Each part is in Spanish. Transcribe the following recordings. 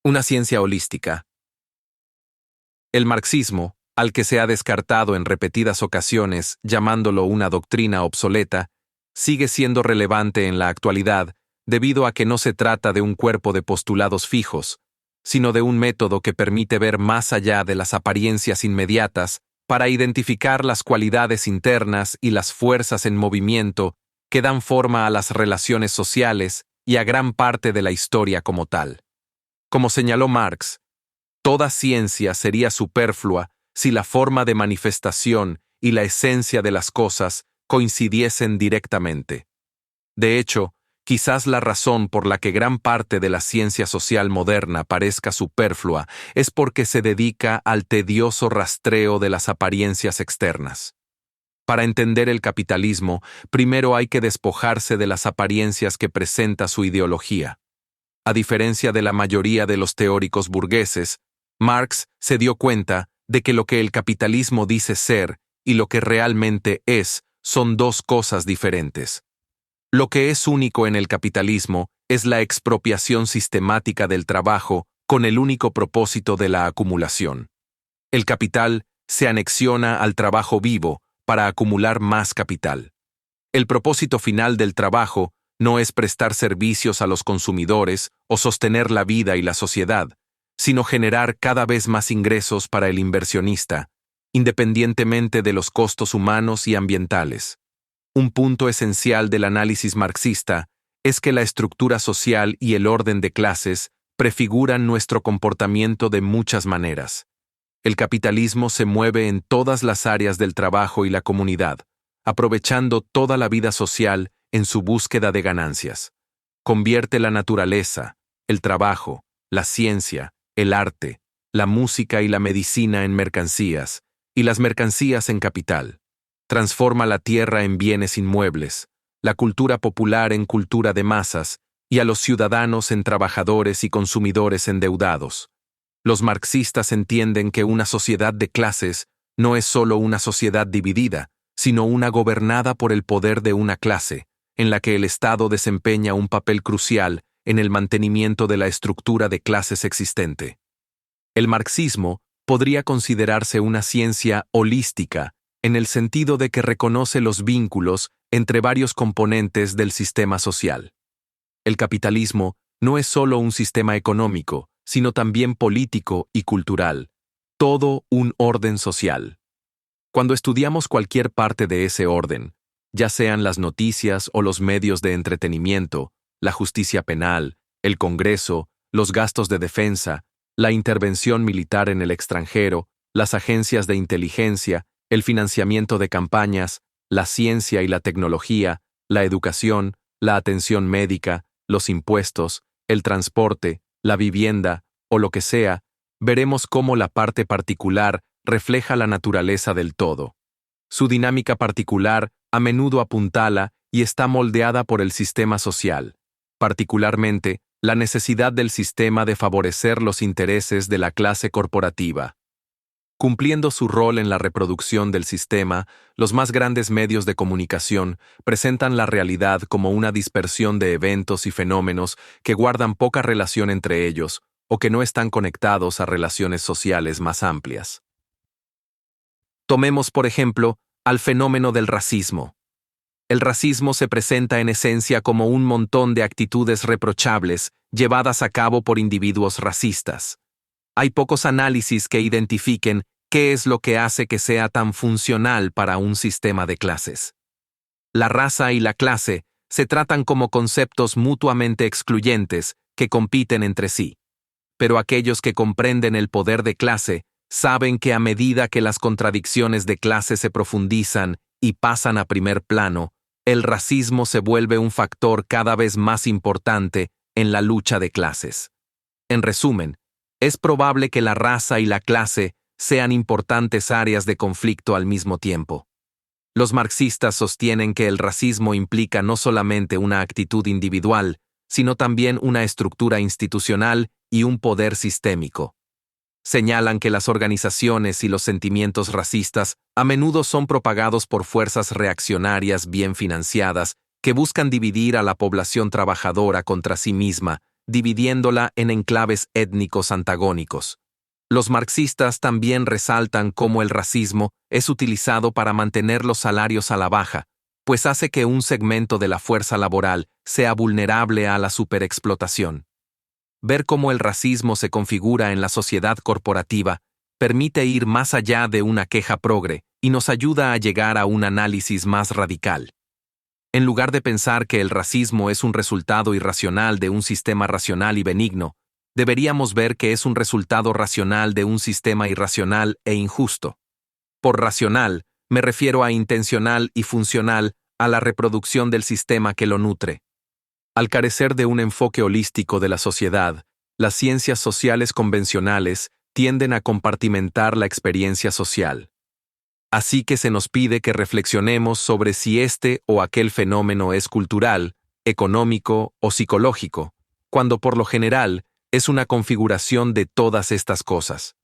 Una ciencia holística. El marxismo, al que se ha descartado en repetidas ocasiones llamándolo una doctrina obsoleta, sigue siendo relevante en la actualidad debido a que no se trata de un cuerpo de postulados fijos, sino de un método que permite ver más allá de las apariencias inmediatas para identificar las cualidades internas y las fuerzas en movimiento que dan forma a las relaciones sociales y a gran parte de la historia como tal. Como señaló Marx, toda ciencia sería superflua si la forma de manifestación y la esencia de las cosas coincidiesen directamente. De hecho, quizás la razón por la que gran parte de la ciencia social moderna parezca superflua es porque se dedica al tedioso rastreo de las apariencias externas. Para entender el capitalismo, primero hay que despojarse de las apariencias que presenta su ideología. A diferencia de la mayoría de los teóricos burgueses, Marx se dio cuenta de que lo que el capitalismo dice ser y lo que realmente es son dos cosas diferentes. Lo que es único en el capitalismo es la expropiación sistemática del trabajo con el único propósito de la acumulación. El capital se anexiona al trabajo vivo para acumular más capital. El propósito final del trabajo no es prestar servicios a los consumidores o sostener la vida y la sociedad, sino generar cada vez más ingresos para el inversionista, independientemente de los costos humanos y ambientales. Un punto esencial del análisis marxista es que la estructura social y el orden de clases prefiguran nuestro comportamiento de muchas maneras. El capitalismo se mueve en todas las áreas del trabajo y la comunidad, aprovechando toda la vida social en su búsqueda de ganancias. Convierte la naturaleza, el trabajo, la ciencia, el arte, la música y la medicina en mercancías, y las mercancías en capital. Transforma la tierra en bienes inmuebles, la cultura popular en cultura de masas, y a los ciudadanos en trabajadores y consumidores endeudados. Los marxistas entienden que una sociedad de clases no es solo una sociedad dividida, sino una gobernada por el poder de una clase, en la que el Estado desempeña un papel crucial en el mantenimiento de la estructura de clases existente. El marxismo podría considerarse una ciencia holística, en el sentido de que reconoce los vínculos entre varios componentes del sistema social. El capitalismo no es solo un sistema económico, sino también político y cultural, todo un orden social. Cuando estudiamos cualquier parte de ese orden, ya sean las noticias o los medios de entretenimiento, la justicia penal, el Congreso, los gastos de defensa, la intervención militar en el extranjero, las agencias de inteligencia, el financiamiento de campañas, la ciencia y la tecnología, la educación, la atención médica, los impuestos, el transporte, la vivienda, o lo que sea, veremos cómo la parte particular refleja la naturaleza del todo. Su dinámica particular a menudo apuntala y está moldeada por el sistema social, particularmente la necesidad del sistema de favorecer los intereses de la clase corporativa. Cumpliendo su rol en la reproducción del sistema, los más grandes medios de comunicación presentan la realidad como una dispersión de eventos y fenómenos que guardan poca relación entre ellos o que no están conectados a relaciones sociales más amplias. Tomemos, por ejemplo, al fenómeno del racismo. El racismo se presenta en esencia como un montón de actitudes reprochables llevadas a cabo por individuos racistas. Hay pocos análisis que identifiquen qué es lo que hace que sea tan funcional para un sistema de clases. La raza y la clase se tratan como conceptos mutuamente excluyentes que compiten entre sí. Pero aquellos que comprenden el poder de clase saben que a medida que las contradicciones de clase se profundizan y pasan a primer plano, el racismo se vuelve un factor cada vez más importante en la lucha de clases. En resumen, es probable que la raza y la clase sean importantes áreas de conflicto al mismo tiempo. Los marxistas sostienen que el racismo implica no solamente una actitud individual, sino también una estructura institucional y un poder sistémico. Señalan que las organizaciones y los sentimientos racistas a menudo son propagados por fuerzas reaccionarias bien financiadas que buscan dividir a la población trabajadora contra sí misma dividiéndola en enclaves étnicos antagónicos. Los marxistas también resaltan cómo el racismo es utilizado para mantener los salarios a la baja, pues hace que un segmento de la fuerza laboral sea vulnerable a la superexplotación. Ver cómo el racismo se configura en la sociedad corporativa permite ir más allá de una queja progre y nos ayuda a llegar a un análisis más radical. En lugar de pensar que el racismo es un resultado irracional de un sistema racional y benigno, deberíamos ver que es un resultado racional de un sistema irracional e injusto. Por racional, me refiero a intencional y funcional a la reproducción del sistema que lo nutre. Al carecer de un enfoque holístico de la sociedad, las ciencias sociales convencionales tienden a compartimentar la experiencia social. Así que se nos pide que reflexionemos sobre si este o aquel fenómeno es cultural, económico o psicológico, cuando por lo general es una configuración de todas estas cosas.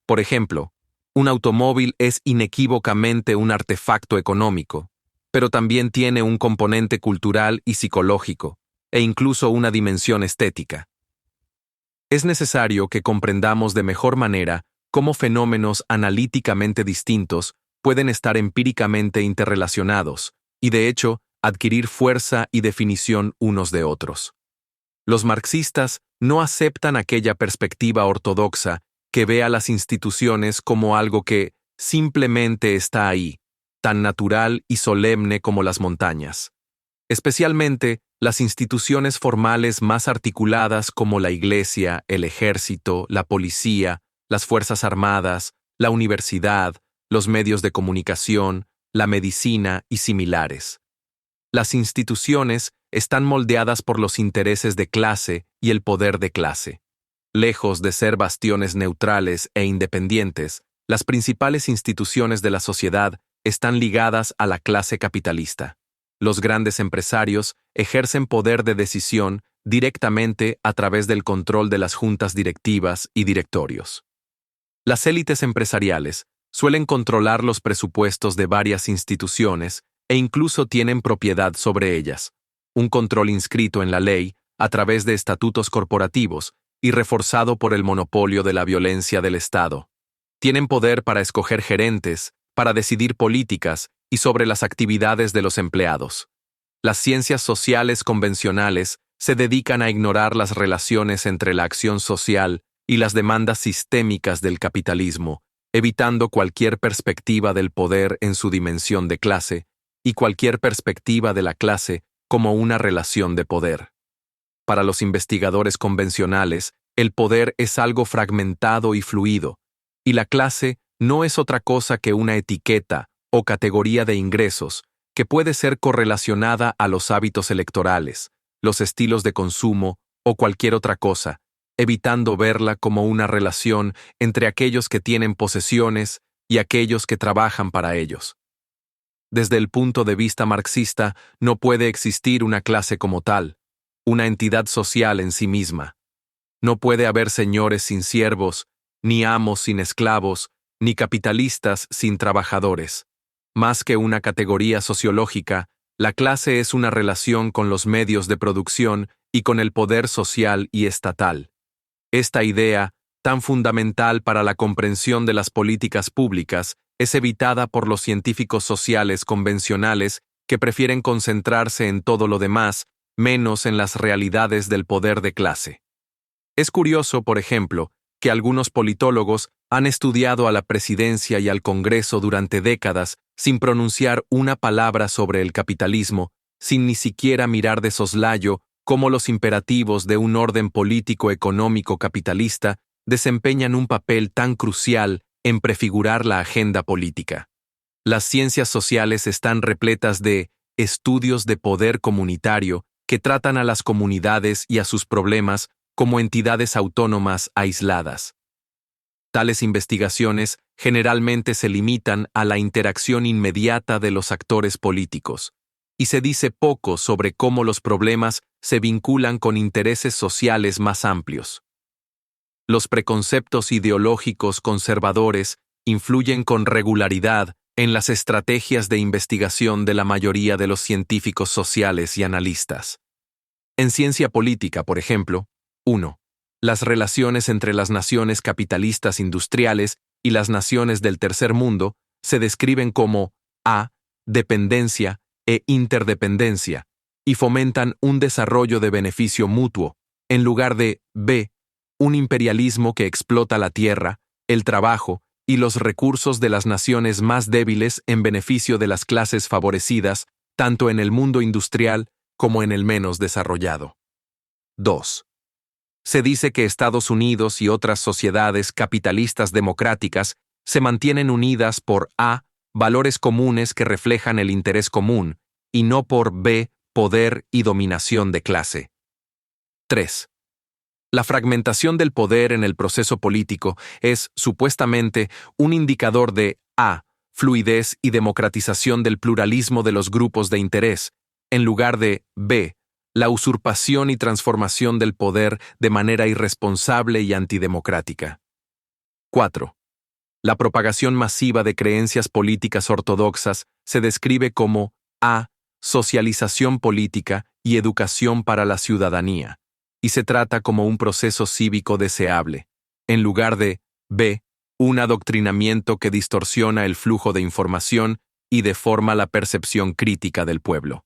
Por ejemplo, un automóvil es inequívocamente un artefacto económico, pero también tiene un componente cultural y psicológico, e incluso una dimensión estética. Es necesario que comprendamos de mejor manera cómo fenómenos analíticamente distintos pueden estar empíricamente interrelacionados y, de hecho, adquirir fuerza y definición unos de otros. Los marxistas no aceptan aquella perspectiva ortodoxa que ve a las instituciones como algo que simplemente está ahí, tan natural y solemne como las montañas. Especialmente las instituciones formales más articuladas como la iglesia, el ejército, la policía, las fuerzas armadas, la universidad, los medios de comunicación, la medicina y similares. Las instituciones están moldeadas por los intereses de clase y el poder de clase. Lejos de ser bastiones neutrales e independientes, las principales instituciones de la sociedad están ligadas a la clase capitalista. Los grandes empresarios ejercen poder de decisión directamente a través del control de las juntas directivas y directorios. Las élites empresariales suelen controlar los presupuestos de varias instituciones e incluso tienen propiedad sobre ellas, un control inscrito en la ley a través de estatutos corporativos y reforzado por el monopolio de la violencia del Estado. Tienen poder para escoger gerentes, para decidir políticas y sobre las actividades de los empleados. Las ciencias sociales convencionales se dedican a ignorar las relaciones entre la acción social y las demandas sistémicas del capitalismo, evitando cualquier perspectiva del poder en su dimensión de clase y cualquier perspectiva de la clase como una relación de poder. Para los investigadores convencionales, el poder es algo fragmentado y fluido, y la clase no es otra cosa que una etiqueta o categoría de ingresos que puede ser correlacionada a los hábitos electorales, los estilos de consumo o cualquier otra cosa, evitando verla como una relación entre aquellos que tienen posesiones y aquellos que trabajan para ellos. Desde el punto de vista marxista, no puede existir una clase como tal, una entidad social en sí misma. No puede haber señores sin siervos, ni amos sin esclavos, ni capitalistas sin trabajadores. Más que una categoría sociológica, la clase es una relación con los medios de producción y con el poder social y estatal. Esta idea, tan fundamental para la comprensión de las políticas públicas, es evitada por los científicos sociales convencionales que prefieren concentrarse en todo lo demás, menos en las realidades del poder de clase. Es curioso, por ejemplo, que algunos politólogos han estudiado a la presidencia y al Congreso durante décadas sin pronunciar una palabra sobre el capitalismo, sin ni siquiera mirar de soslayo cómo los imperativos de un orden político-económico capitalista desempeñan un papel tan crucial en prefigurar la agenda política. Las ciencias sociales están repletas de estudios de poder comunitario que tratan a las comunidades y a sus problemas como entidades autónomas aisladas. Tales investigaciones generalmente se limitan a la interacción inmediata de los actores políticos, y se dice poco sobre cómo los problemas se vinculan con intereses sociales más amplios. Los preconceptos ideológicos conservadores influyen con regularidad en las estrategias de investigación de la mayoría de los científicos sociales y analistas. En ciencia política, por ejemplo, 1. Las relaciones entre las naciones capitalistas industriales y las naciones del tercer mundo se describen como a. Dependencia e interdependencia, y fomentan un desarrollo de beneficio mutuo, en lugar de b. Un imperialismo que explota la tierra, el trabajo y los recursos de las naciones más débiles en beneficio de las clases favorecidas, tanto en el mundo industrial como en el menos desarrollado. 2. Se dice que Estados Unidos y otras sociedades capitalistas democráticas se mantienen unidas por a. Valores comunes que reflejan el interés común, y no por b. Poder y dominación de clase. 3. La fragmentación del poder en el proceso político es, supuestamente, un indicador de a. Fluidez y democratización del pluralismo de los grupos de interés, en lugar de b. La usurpación y transformación del poder de manera irresponsable y antidemocrática. 4. La propagación masiva de creencias políticas ortodoxas se describe como a. Socialización política y educación para la ciudadanía, y se trata como un proceso cívico deseable, en lugar de b. Un adoctrinamiento que distorsiona el flujo de información y deforma la percepción crítica del pueblo.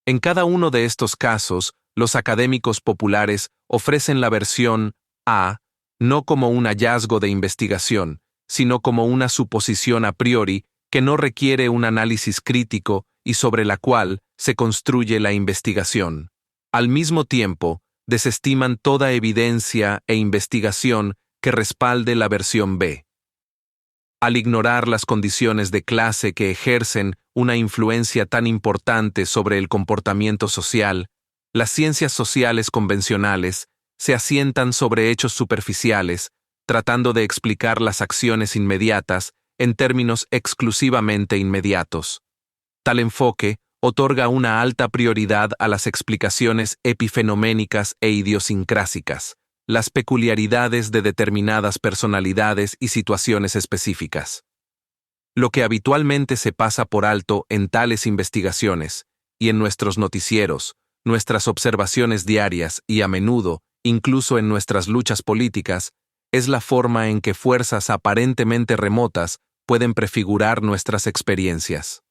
En cada uno de estos casos, los académicos populares ofrecen la versión a. No como un hallazgo de investigación, sino como una suposición a priori que no requiere un análisis crítico y sobre la cual se construye la investigación. Al mismo tiempo, desestiman toda evidencia e investigación que respalde la versión B. Al ignorar las condiciones de clase que ejercen una influencia tan importante sobre el comportamiento social, las ciencias sociales convencionales se asientan sobre hechos superficiales, tratando de explicar las acciones inmediatas en términos exclusivamente inmediatos. Tal enfoque otorga una alta prioridad a las explicaciones epifenoménicas e idiosincrásicas, las peculiaridades de determinadas personalidades y situaciones específicas. Lo que habitualmente se pasa por alto en tales investigaciones, y en nuestros noticieros, nuestras observaciones diarias y a menudo, incluso en nuestras luchas políticas, es la forma en que fuerzas aparentemente remotas pueden prefigurar nuestras experiencias.